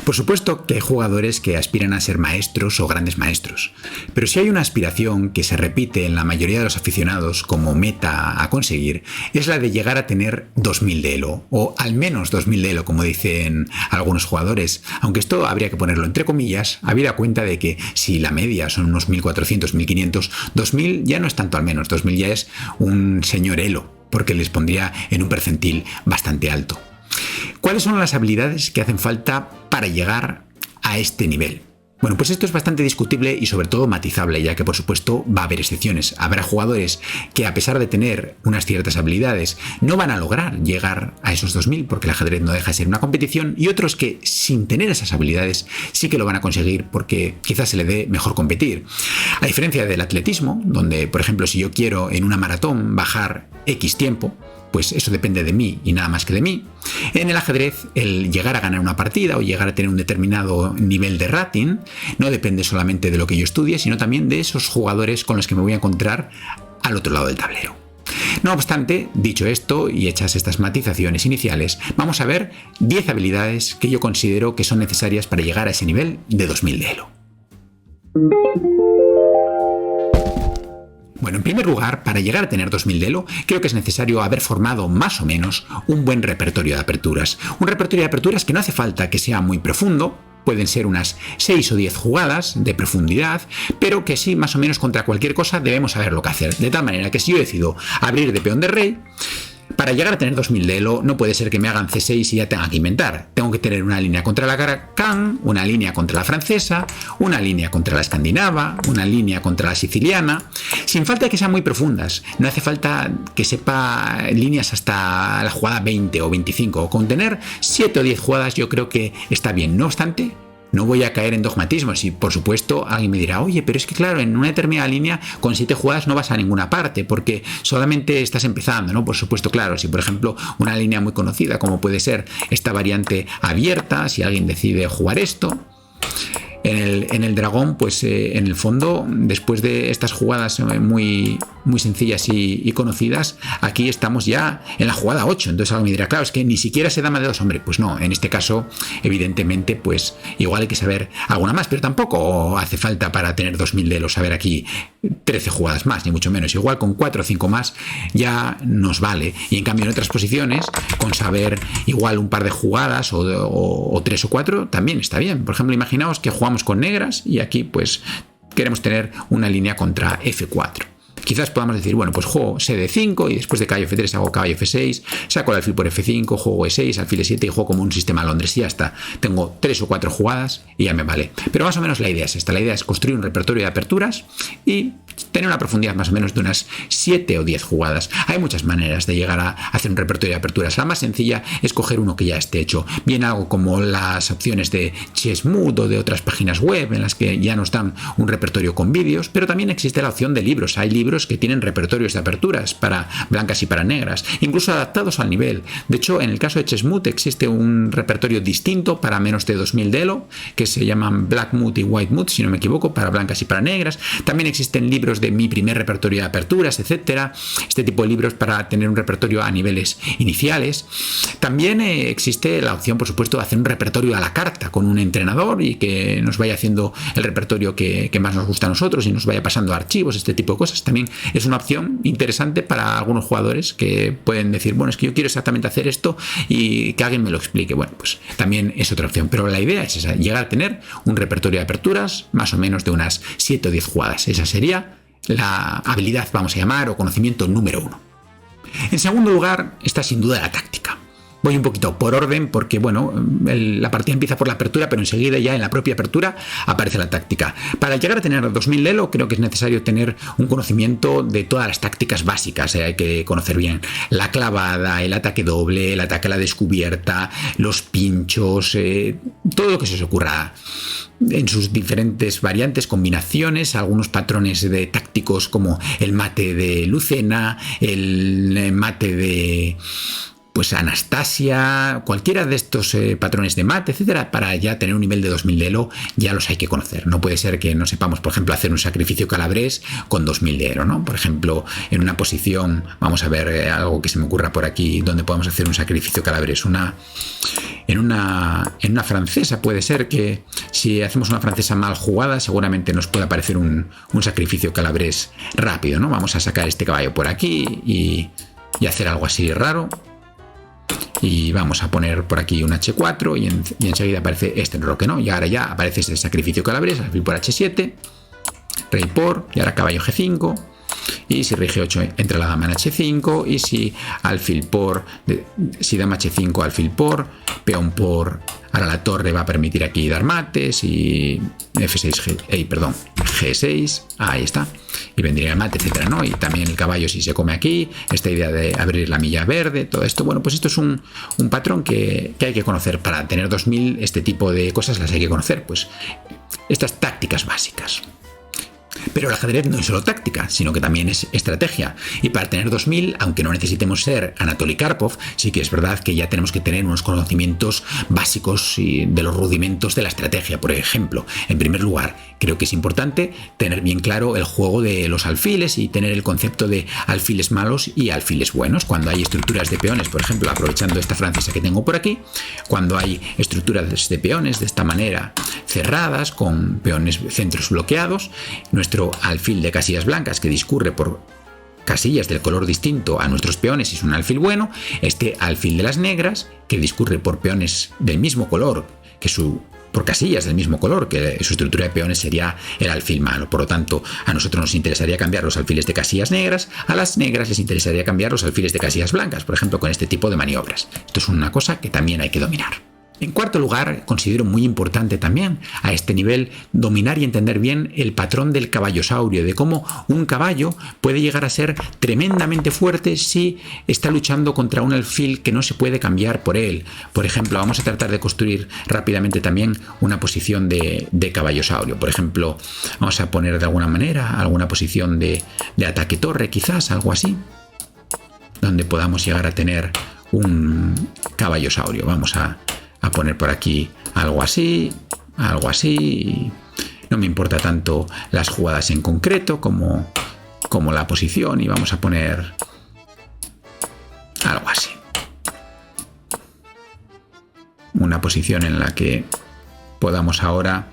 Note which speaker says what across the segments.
Speaker 1: Por supuesto que hay jugadores que aspiran a ser maestros o grandes maestros, pero si hay una aspiración que se repite en la mayoría de los aficionados como meta a conseguir, es la de llegar a tener 2000 de Elo, o al menos 2000 de Elo, como dicen algunos jugadores, aunque esto habría que ponerlo entre comillas, habida cuenta de que si la media son unos 1400, 1500, 2000 ya no es tanto al menos, 2000 ya es un señor Elo, porque les pondría en un percentil bastante alto. ¿Cuáles son las habilidades que hacen falta para llegar a este nivel? Bueno, pues esto es bastante discutible y sobre todo matizable, ya que por supuesto va a haber excepciones. Habrá jugadores que a pesar de tener unas ciertas habilidades no van a lograr llegar a esos 2000 porque el ajedrez no deja de ser una competición, y otros que sin tener esas habilidades sí que lo van a conseguir porque quizás se le dé mejor competir. A diferencia del atletismo, donde por ejemplo si yo quiero en una maratón bajar X tiempo, pues eso depende de mí y nada más que de mí. En el ajedrez, el llegar a ganar una partida o llegar a tener un determinado nivel de rating no depende solamente de lo que yo estudie, sino también de esos jugadores con los que me voy a encontrar al otro lado del tablero. No obstante, dicho esto y hechas estas matizaciones iniciales, vamos a ver 10 habilidades que yo considero que son necesarias para llegar a ese nivel de 2000 de Elo. Bueno, en primer lugar, para llegar a tener 2000 de Elo, creo que es necesario haber formado más o menos un buen repertorio de aperturas. Un repertorio de aperturas que no hace falta que sea muy profundo, pueden ser unas 6 o 10 jugadas de profundidad, pero que sí, más o menos contra cualquier cosa debemos saber lo que hacer. De tal manera que si yo decido abrir de peón de rey, para llegar a tener 2000 de Elo no puede ser que me hagan C6 y ya tenga que inventar. Tengo que tener una línea contra la Can, una línea contra la francesa, una línea contra la escandinava, una línea contra la siciliana, sin falta de que sean muy profundas. No hace falta que sepa líneas hasta la jugada 20 o 25. Con tener 7 o 10 jugadas yo creo que está bien. No obstante, no voy a caer en dogmatismos y, por supuesto, alguien me dirá, oye, pero es que claro, en una determinada línea con 7 jugadas no vas a ninguna parte porque solamente estás empezando, ¿no? Por supuesto, claro, si por ejemplo una línea muy conocida como puede ser esta variante abierta, si alguien decide jugar esto, en el dragón, pues en el fondo, después de estas jugadas muy sencillas y conocidas, aquí estamos ya en la jugada 8. Entonces alguien me dirá, claro, es que ni siquiera se dama de 2. Hombre, pues no, en este caso, evidentemente, pues igual hay que saber alguna más, pero tampoco hace falta para tener 2000 de Elo saber aquí 13 jugadas más, ni mucho menos. Igual con 4 o 5 más ya nos vale. Y en cambio en otras posiciones, con saber igual un par de jugadas o 3 o 4, también está bien. Por ejemplo, imaginaos que jugamos con negras y aquí pues queremos tener una línea contra F4. Quizás podamos decir, bueno, pues juego CD5 y después de caballo F3 hago caballo F6, saco el alfil por F5, juego E6, alfil E7 y juego como un sistema Londres y ya está. Tengo 3 o 4 jugadas y ya me vale. Pero más o menos la idea es esta. La idea es construir un repertorio de aperturas y tener una profundidad más o menos de unas 7 o 10 jugadas. Hay muchas maneras de llegar a hacer un repertorio de aperturas. La más sencilla es coger uno que ya esté hecho. Bien algo como las opciones de Chessmood o de otras páginas web en las que ya nos dan un repertorio con vídeos, pero también existe la opción de libros. Hay libros que tienen repertorios de aperturas para blancas y para negras, incluso adaptados al nivel. De hecho, en el caso de Chessmood existe un repertorio distinto para menos de 2000 de Elo, que se llaman Black Mood y White Mood, si no me equivoco, para blancas y para negras. También existen libros de mi primer repertorio de aperturas, etcétera. Este tipo de libros para tener un repertorio a niveles iniciales. También existe la opción, por supuesto, de hacer un repertorio a la carta con un entrenador y que nos vaya haciendo el repertorio que más nos gusta a nosotros y nos vaya pasando archivos, este tipo de cosas. También es una opción interesante para algunos jugadores que pueden decir, bueno, es que yo quiero exactamente hacer esto y que alguien me lo explique. Bueno, pues también es otra opción, pero la idea es esa, llegar a tener un repertorio de aperturas más o menos de unas 7 o 10 jugadas. Esa sería la habilidad, vamos a llamar, o conocimiento número 1. En segundo lugar está sin duda la táctica. Voy un poquito por orden porque, bueno, la partida empieza por la apertura, pero enseguida ya en la propia apertura aparece la táctica. Para llegar a tener 2000 de Elo creo que es necesario tener un conocimiento de todas las tácticas básicas. Hay que conocer bien la clavada, el ataque doble, el ataque a la descubierta, los pinchos, todo lo que se os ocurra en sus diferentes variantes, combinaciones, algunos patrones de tácticos como el mate de Lucena, el mate de pues Anastasia, cualquiera de estos patrones de mate, etcétera, para ya tener un nivel de 2000 de elo, ya los hay que conocer. No puede ser que no sepamos, por ejemplo, hacer un sacrificio calabrés con 2000 de elo, ¿no? Por ejemplo, en una posición, vamos a ver algo que se me ocurra por aquí, donde podemos hacer un sacrificio calabrés. En una francesa puede ser que si hacemos una francesa mal jugada, seguramente nos pueda aparecer un sacrificio calabrés rápido, ¿no? Vamos a sacar este caballo por aquí y hacer algo así raro. Y vamos a poner por aquí un H4 y enseguida aparece este enroque, ¿no? Y ahora ya aparece este sacrificio calabrés, alfil por H7, rey por, y ahora caballo G5. Y si rey G8 entra la dama en H5, y si alfil por, si dama H5, alfil por, peón por, ahora la torre va a permitir aquí dar mates, y F6, G6, ahí está, y vendría el mate, etcétera, ¿no? Y también el caballo si se come aquí, esta idea de abrir la milla verde, todo esto, bueno, pues esto es un patrón que hay que conocer. Para tener 2000, este tipo de cosas las hay que conocer, pues estas tácticas básicas. Pero el ajedrez no es solo táctica, sino que también es estrategia. Y para tener 2000, aunque no necesitemos ser Anatoly Karpov, sí que es verdad que ya tenemos que tener unos conocimientos básicos de los rudimentos de la estrategia. Por ejemplo, en primer lugar, creo que es importante tener bien claro el juego de los alfiles y tener el concepto de alfiles malos y alfiles buenos. Cuando hay estructuras de peones, por ejemplo, aprovechando esta francesa que tengo por aquí, cuando hay estructuras de peones de esta manera cerradas, con peones centros bloqueados, nuestro alfil de casillas blancas que discurre por casillas del color distinto a nuestros peones es un alfil bueno. Este alfil de las negras que discurre por peones del mismo color que por casillas del mismo color que su estructura de peones sería el alfil malo. Por lo tanto, a nosotros nos interesaría cambiar los alfiles de casillas negras, a las negras les interesaría cambiar los alfiles de casillas blancas, por ejemplo, con este tipo de maniobras. Esto es una cosa que también hay que dominar. En cuarto lugar, considero muy importante también a este nivel dominar y entender bien el patrón del caballosaurio, de cómo un caballo puede llegar a ser tremendamente fuerte si está luchando contra un alfil que no se puede cambiar por él. Por ejemplo, vamos a tratar de construir rápidamente también una posición de caballosaurio. Por ejemplo, vamos a poner de alguna manera alguna posición de ataque torre, quizás, algo así, donde podamos llegar a tener un caballosaurio. Vamos a poner por aquí algo así. No me importa tanto las jugadas en concreto como la posición, y vamos a poner algo así. Una posición en la que podamos ahora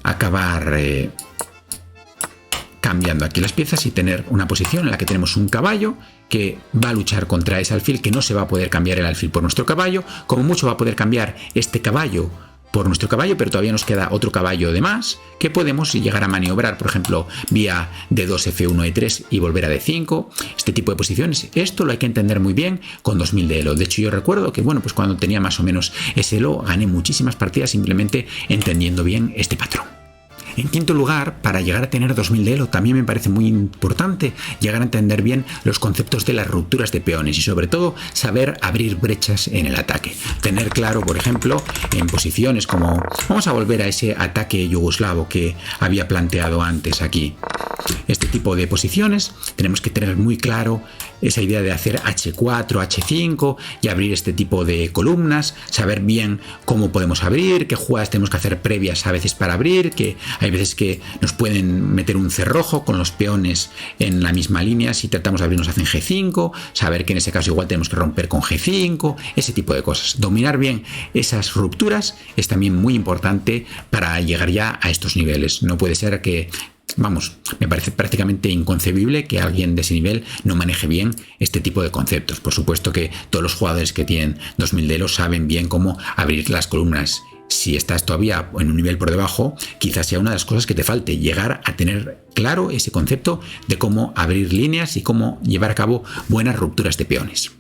Speaker 1: acabar cambiando aquí las piezas y tener una posición en la que tenemos un caballo que va a luchar contra ese alfil, que no se va a poder cambiar el alfil por nuestro caballo. Como mucho va a poder cambiar este caballo por nuestro caballo, pero todavía nos queda otro caballo de más que podemos llegar a maniobrar, por ejemplo, vía D2, F1, E3 y volver a D5, este tipo de posiciones. Esto lo hay que entender muy bien con 2000 de elo. De hecho, yo recuerdo que, bueno, pues cuando tenía más o menos ese elo, gané muchísimas partidas simplemente entendiendo bien este patrón. En quinto lugar, para llegar a tener 2000 de elo, también me parece muy importante llegar a entender bien los conceptos de las rupturas de peones y sobre todo saber abrir brechas en el ataque. Tener claro, por ejemplo, en posiciones como, vamos a volver a ese ataque yugoslavo que había planteado antes aquí. Este tipo de posiciones tenemos que tener muy claro esa idea de hacer H4, H5 y abrir este tipo de columnas, saber bien cómo podemos abrir, qué jugadas tenemos que hacer previas a veces para abrir, que hay veces que nos pueden meter un cerrojo con los peones en la misma línea. Si tratamos de abrir nos hacen G5, saber que en ese caso igual tenemos que romper con G5, ese tipo de cosas. Dominar bien esas rupturas es también muy importante para llegar ya a estos niveles. No puede ser que, vamos, me parece prácticamente inconcebible que alguien de ese nivel no maneje bien este tipo de conceptos. Por supuesto que todos los jugadores que tienen 2000 de elo saben bien cómo abrir las columnas. Si estás todavía en un nivel por debajo, quizás sea una de las cosas que te falte, llegar a tener claro ese concepto de cómo abrir líneas y cómo llevar a cabo buenas rupturas de peones.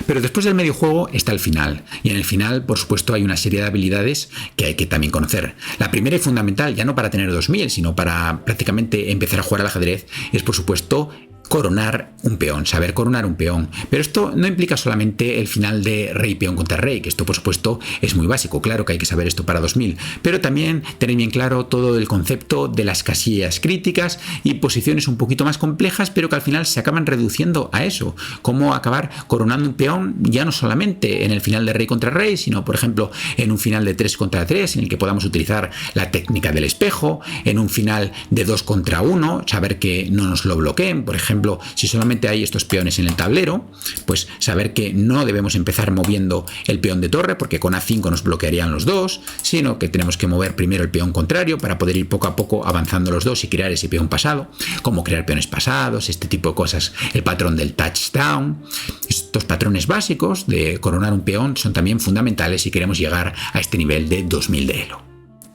Speaker 1: Pero después del medio juego está el final, y en el final, por supuesto, hay una serie de habilidades que hay que también conocer. La primera y fundamental, ya no para tener 2000, sino para prácticamente empezar a jugar al ajedrez, es por supuesto coronar un peón, saber coronar un peón. Pero esto no implica solamente el final de rey-peón contra rey, que esto por supuesto es muy básico, claro que hay que saber esto para 2000, pero también tener bien claro todo el concepto de las casillas críticas y posiciones un poquito más complejas, pero que al final se acaban reduciendo a eso, cómo acabar coronando un peón ya no solamente en el final de rey contra rey, sino por ejemplo en un final de 3 contra 3, en el que podamos utilizar la técnica del espejo, en un final de 2 contra 1, saber que no nos lo bloqueen, por ejemplo, si solamente hay estos peones en el tablero, pues saber que no debemos empezar moviendo el peón de torre, porque con A5 nos bloquearían los dos, sino que tenemos que mover primero el peón contrario para poder ir poco a poco avanzando los dos y crear ese peón pasado, como crear peones pasados, este tipo de cosas, el patrón del touchdown. Estos patrones básicos de coronar un peón son también fundamentales si queremos llegar a este nivel de 2000 de elo.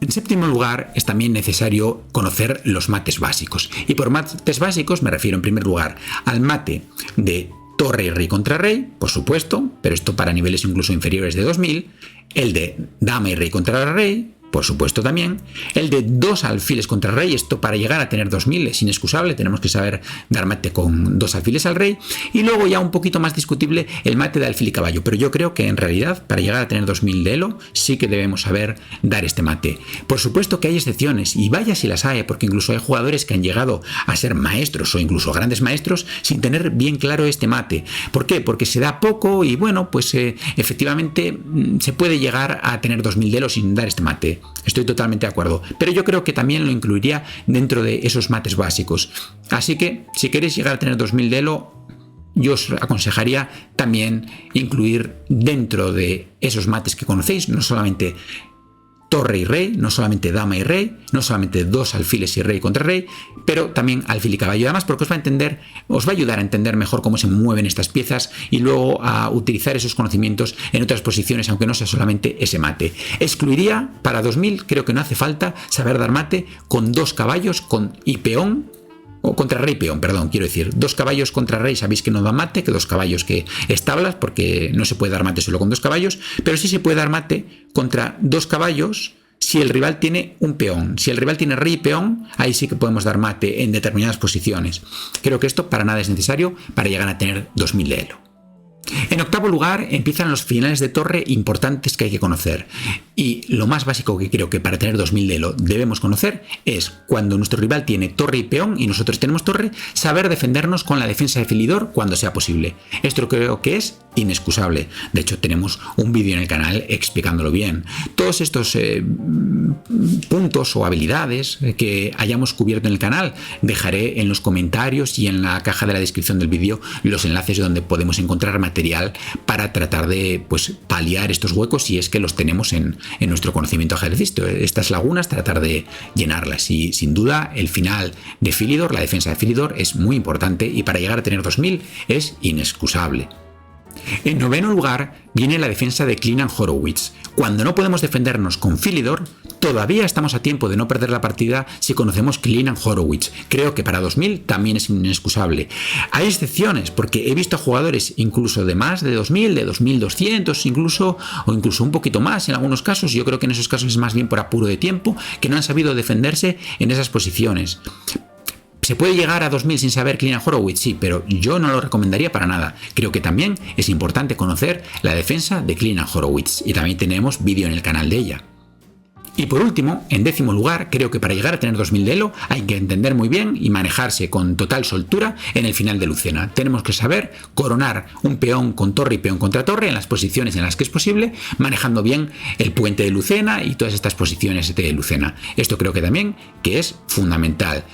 Speaker 1: En séptimo lugar, es también necesario conocer los mates básicos. Y por mates básicos me refiero en primer lugar al mate de torre y rey contra rey, por supuesto, pero esto para niveles incluso inferiores de 2000, el de dama y rey contra rey, por supuesto también, el de 2 alfiles contra rey, esto para llegar a tener 2000 es inexcusable, tenemos que saber dar mate con 2 alfiles al rey, y luego ya un poquito más discutible el mate de alfil y caballo, pero yo creo que en realidad para llegar a tener 2000 de elo sí que debemos saber dar este mate. Por supuesto que hay excepciones, y vaya si las hay, porque incluso hay jugadores que han llegado a ser maestros o incluso grandes maestros sin tener bien claro este mate. ¿Por qué? Porque se da poco y bueno, pues efectivamente se puede llegar a tener 2000 de elo sin dar este mate. Estoy totalmente de acuerdo, pero yo creo que también lo incluiría dentro de esos mates básicos. Así que si queréis llegar a tener 2000 de elo, yo os aconsejaría también incluir dentro de esos mates que conocéis, no solamente torre y rey, no solamente dama y rey, no solamente 2 alfiles y rey contra rey, pero también alfil y caballo. Además, porque os va a ayudar a entender mejor cómo se mueven estas piezas y luego a utilizar esos conocimientos en otras posiciones, aunque no sea solamente ese mate. Excluiría para 2000, creo que no hace falta saber dar mate con 2 caballos y peón, o contra rey peón, perdón, quiero decir, 2 caballos contra rey, sabéis que no da mate, que 2 caballos que establas, porque no se puede dar mate solo con 2 caballos, pero sí se puede dar mate contra 2 caballos si el rival tiene un peón. Si el rival tiene rey y peón, ahí sí que podemos dar mate en determinadas posiciones. Creo que esto para nada es necesario para llegar a tener 2000 de elo. En octavo lugar empiezan los finales de torre importantes que hay que conocer, y lo más básico que creo que para tener 2000 de elo debemos conocer es cuando nuestro rival tiene torre y peón y nosotros tenemos torre, saber defendernos con la defensa de filidor cuando sea posible. Esto creo que es inexcusable. De hecho tenemos un vídeo en el canal explicándolo bien. Todos estos puntos o habilidades que hayamos cubierto en el canal dejaré en los comentarios y en la caja de la descripción del vídeo los enlaces donde podemos encontrar material para tratar de paliar estos huecos si es que los tenemos en nuestro conocimiento ajedrecístico. Estas lagunas, tratar de llenarlas. Y sin duda el final de Philidor, la defensa de Philidor, es muy importante y para llegar a tener 2000 es inexcusable. En noveno lugar viene la defensa de Kilian Horowitz. Cuando no podemos defendernos con Philidor, todavía estamos a tiempo de no perder la partida si conocemos Kilian Horowitz. Creo que para 2000 también es inexcusable. Hay excepciones, porque he visto a jugadores incluso de más de 2000, de 2200 incluso, o incluso un poquito más en algunos casos. Yo creo que en esos casos es más bien por apuro de tiempo, que no han sabido defenderse en esas posiciones. ¿Se puede llegar a 2000 sin saber Kilian Horowitz? Sí, pero yo no lo recomendaría para nada. Creo que también es importante conocer la defensa de Kilian Horowitz, y también tenemos vídeo en el canal de ella. Y por último, en décimo lugar, creo que para llegar a tener 2000 de elo hay que entender muy bien y manejarse con total soltura en el final de Lucena. Tenemos que saber coronar un peón con torre y peón contra torre en las posiciones en las que es posible, manejando bien el puente de Lucena y todas estas posiciones de Lucena. Esto creo que también que es fundamental.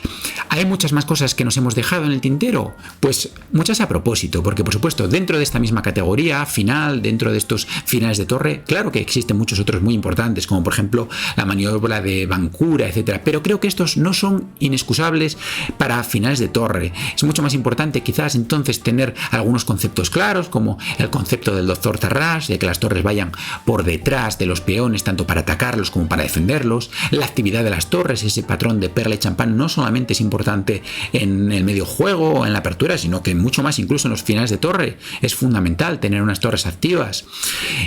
Speaker 1: ¿Hay muchas más cosas que nos hemos dejado en el tintero? Pues muchas a propósito, porque por supuesto dentro de esta misma categoría final, dentro de estos finales de torre, claro que existen muchos otros muy importantes, como por ejemplo la maniobra de Bancura, etcétera, pero creo que estos no son inexcusables para finales de torre. Es mucho más importante quizás entonces tener algunos conceptos claros, como el concepto del doctor Tarrás, de que las torres vayan por detrás de los peones tanto para atacarlos como para defenderlos. La actividad de las torres, ese patrón de perla y champán, no solamente es importante en el medio juego o en la apertura, sino que mucho más incluso en los finales de torre. Es fundamental tener unas torres activas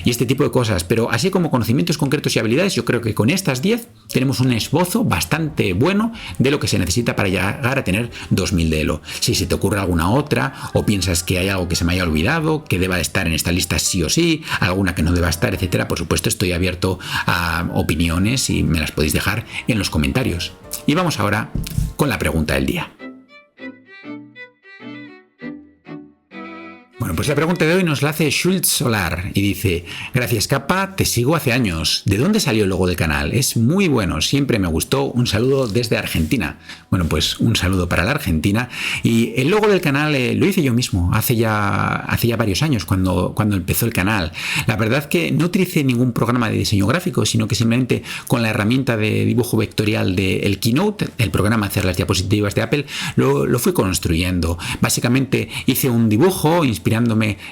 Speaker 1: y este tipo de cosas, pero así como conocimientos concretos y habilidades, yo creo que con estas 10 tenemos un esbozo bastante bueno de lo que se necesita para llegar a tener 2000 de Elo. Si se te ocurre alguna otra o piensas que hay algo que se me haya olvidado, que deba estar en esta lista sí o sí, alguna que no deba estar, etcétera, por supuesto estoy abierto a opiniones y me las podéis dejar en los comentarios. Y vamos ahora con la pregunta del día. Bueno, pues la pregunta de hoy nos la hace Schultz Solar y dice: gracias Capa, te sigo hace años. ¿De dónde salió el logo del canal? Es muy bueno, siempre me gustó. Un saludo desde Argentina. Bueno, pues un saludo para la Argentina. Y el logo del canal lo hice yo mismo hace ya varios años cuando empezó el canal. La verdad que no utilicé ningún programa de diseño gráfico, sino que simplemente con la herramienta de dibujo vectorial del Keynote, el programa hacer las diapositivas de Apple, lo fui construyendo. Básicamente hice un dibujo inspirándome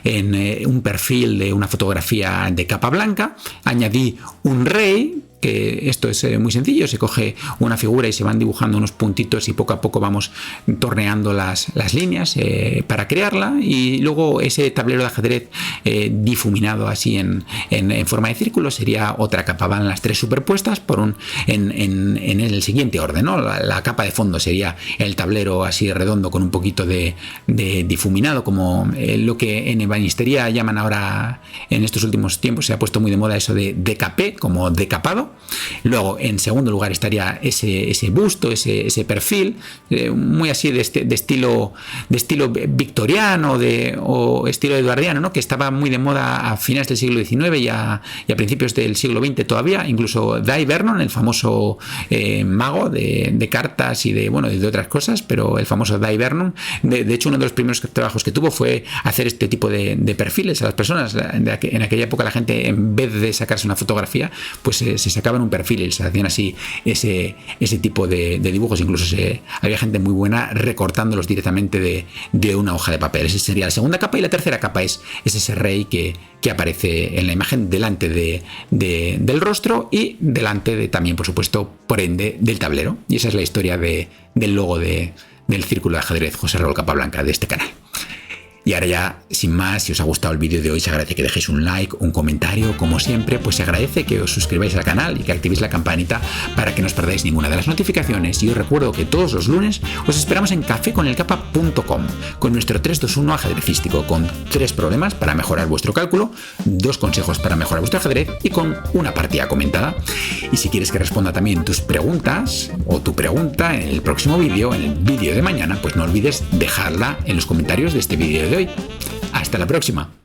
Speaker 1: en un perfil de una fotografía de capa blanca, añadí un ray, que esto es muy sencillo, se coge una figura y se van dibujando unos puntitos y poco a poco vamos torneando las líneas para crearla, y luego ese tablero de ajedrez difuminado así en forma de círculo sería otra capa. Van las tres superpuestas en el siguiente orden, ¿no? La capa de fondo sería el tablero así redondo con un poquito de difuminado, como lo que en ebanistería llaman ahora, en estos últimos tiempos se ha puesto muy de moda eso de decapé, como decapado. Luego en segundo lugar estaría ese busto, ese perfil muy así de estilo victoriano o estilo eduardiano, ¿no? Que estaba muy de moda a finales del siglo XIX y a principios del siglo XX todavía. Incluso Dai Vernon, el famoso mago de cartas y de otras cosas, pero el famoso Dai Vernon, de hecho uno de los primeros trabajos que tuvo fue hacer este tipo de perfiles a las personas. En aquella época la gente, en vez de sacarse una fotografía, pues se sacaban un perfil y se hacían así ese tipo de dibujos. Incluso había gente muy buena recortándolos directamente de una hoja de papel. Esa sería la segunda capa, y la tercera capa es ese rey que aparece en la imagen delante del rostro y delante también, por supuesto, por ende, del tablero. Y esa es la historia del logo del Círculo de Ajedrez José Raúl Capablanca de este canal. Y ahora ya, sin más, si os ha gustado el vídeo de hoy, se agradece que dejéis un like, un comentario, como siempre, pues se agradece que os suscribáis al canal y que activéis la campanita para que no os perdáis ninguna de las notificaciones. Y os recuerdo que todos los lunes os esperamos en cafeconelcapa.com con nuestro 3-2-1 ajedrecístico, con 3 problemas para mejorar vuestro cálculo, 2 consejos para mejorar vuestro ajedrez y con una partida comentada. Y si quieres que responda también tus preguntas o tu pregunta en el próximo vídeo, en el vídeo de mañana, pues no olvides dejarla en los comentarios de este vídeo de hoy. Hasta la próxima.